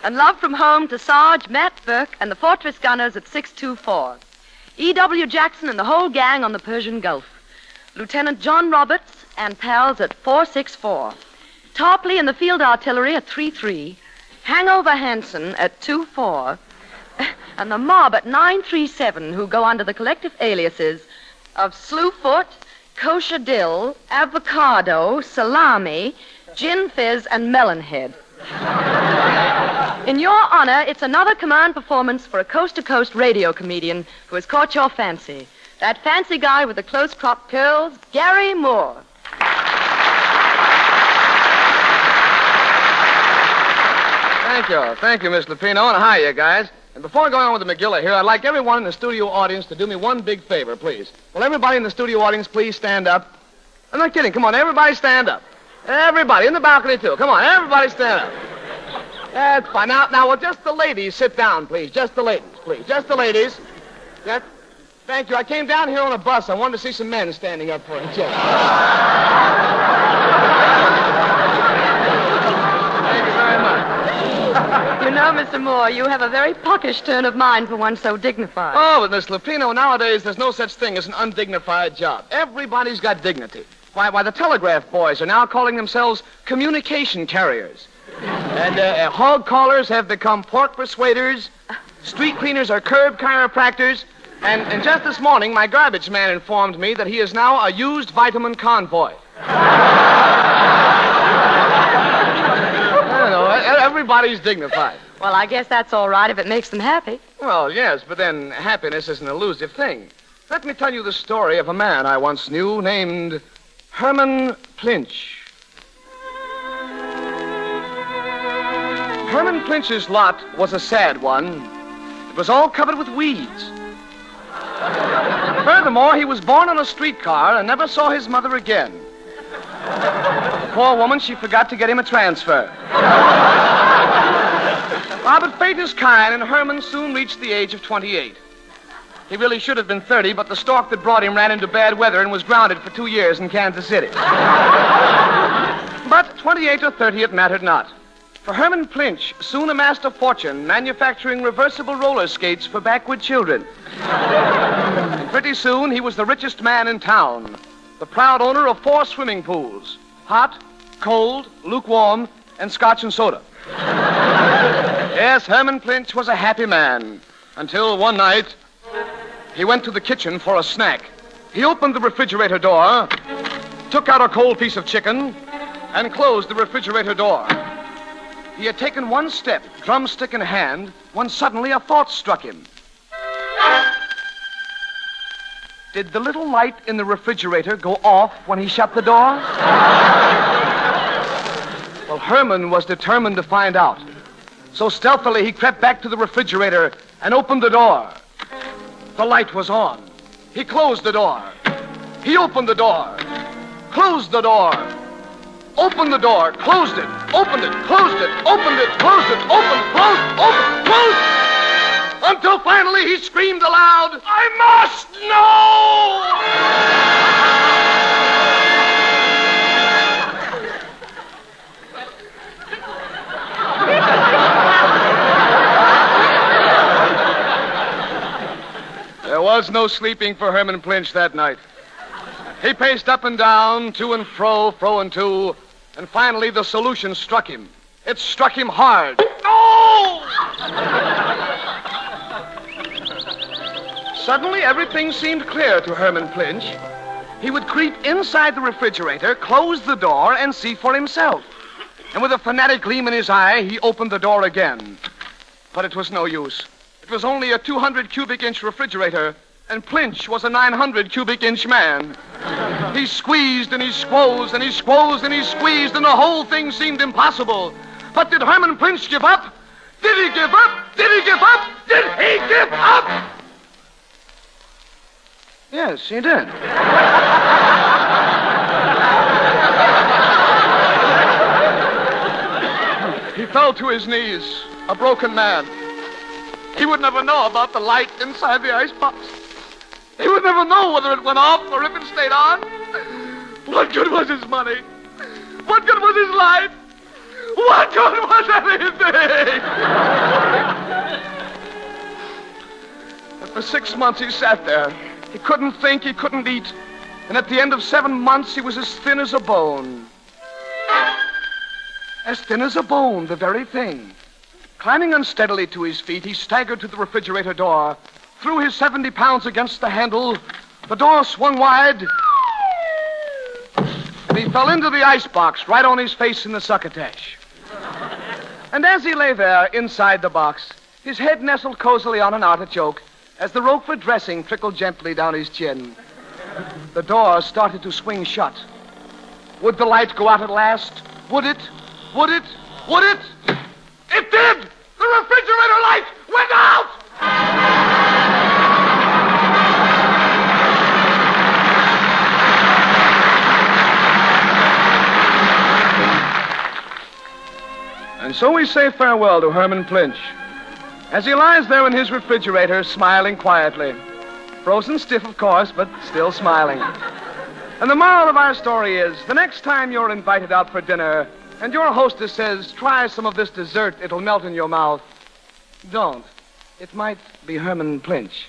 And love from home to Sarge, Matt Burke, and the Fortress Gunners at 624. E.W. Jackson and the whole gang on the Persian Gulf. Lieutenant John Roberts and pals at 464. Tarpley and the Field Artillery at 33. Hangover Hanson at 24. And the mob at 937, who go under the collective aliases of Slewfoot, Kosher Dill, Avocado, Salami, Gin Fizz, and Melonhead. In your honor, it's another command performance for a coast-to-coast radio comedian who has caught your fancy. That fancy guy with the close-cropped curls, Garry Moore. Thank you, Miss Lupino, and hi, you guys. And before going on with the McGilla here, I'd like everyone in the studio audience to do me one big favor, please. Will everybody in the studio audience please stand up? I'm not kidding. Come on, everybody stand up. Everybody, in the balcony, too. Come on, everybody stand up. That's fine. Now, will just the ladies sit down, please? Just the ladies, please. Just the ladies. Thank you. I came down here on a bus. I wanted to see some men standing up for a chair. Thank you very much. You know, Mr. Moore, you have a very puckish turn of mind for one so dignified. Oh, but Miss Lupino, nowadays there's no such thing as an undignified job. Everybody's got dignity. Why, the telegraph boys are now calling themselves communication carriers. And hog callers have become pork persuaders. Street cleaners are curb chiropractors. And just this morning, my garbage man informed me that he is now a used vitamin convoy. I don't know, everybody's dignified. Well, I guess that's all right if it makes them happy. Well, yes, but then happiness is an elusive thing. Let me tell you the story of a man I once knew named Herman Plinch. Herman Plinch's lot was a sad one. It was all covered with weeds. Furthermore, he was born on a streetcar and never saw his mother again. The poor woman, she forgot to get him a transfer. But fate is kind, and Herman soon reached the age of 28. He really should have been 30, but the stork that brought him ran into bad weather and was grounded for 2 years in Kansas City. But 28 or 30, it mattered not. For Herman Plinch soon amassed a fortune manufacturing reversible roller skates for backward children. And pretty soon, he was the richest man in town, the proud owner of 4 swimming pools, hot, cold, lukewarm, and scotch and soda. Yes, Herman Plinch was a happy man, until one night he went to the kitchen for a snack. He opened the refrigerator door, took out a cold piece of chicken, and closed the refrigerator door. He had taken one step, drumstick in hand, when suddenly a thought struck him. Did the little light in the refrigerator go off when he shut the door? Well, Herman was determined to find out. So stealthily, he crept back to the refrigerator and opened the door. The light was on. He closed the door. He opened the door. Closed the door. Opened the door, closed it, opened it, closed it, opened it, closed it, opened, closed, opened, closed. Until finally he screamed aloud, I must know! There was no sleeping for Herman Plinch that night. He paced up and down, to and fro, fro and to, and finally the solution struck him. It struck him hard. No! Suddenly, everything seemed clear to Herman Plinch. He would creep inside the refrigerator, close the door, and see for himself. And with a fanatic gleam in his eye, he opened the door again. But it was no use. It was only a 200 cubic inch refrigerator, and Plinch was a 900 cubic inch man. He squeezed and he squoze and he squoze and he squeezed, and the whole thing seemed impossible. But did Herman Plinch give up? Did he give up? Did he give up? Did he give up? Yes, he did. He fell to his knees, a broken man. He would never know about the light inside the icebox. He would never know whether it went off or if it stayed on. What good was his money? What good was his life? What good was anything? For 6 months he sat there. He couldn't think, he couldn't eat. And at the end of 7 months, he was as thin as a bone. As thin as a bone, the very thing. Climbing unsteadily to his feet, he staggered to the refrigerator door, threw his 70 pounds against the handle. The door swung wide, and he fell into the icebox right on his face in the succotash. And as he lay there inside the box, his head nestled cozily on an artichoke, as the Roquefort dressing trickled gently down his chin, the door started to swing shut. Would the light go out at last? Would it? Would it? Would it? It did! The refrigerator light went out! And so we say farewell to Herman Plinch, as he lies there in his refrigerator, smiling quietly. Frozen stiff, of course, but still smiling. And the moral of our story is, the next time you're invited out for dinner and your hostess says, try some of this dessert, it'll melt in your mouth, don't. It might be Herman Plinch.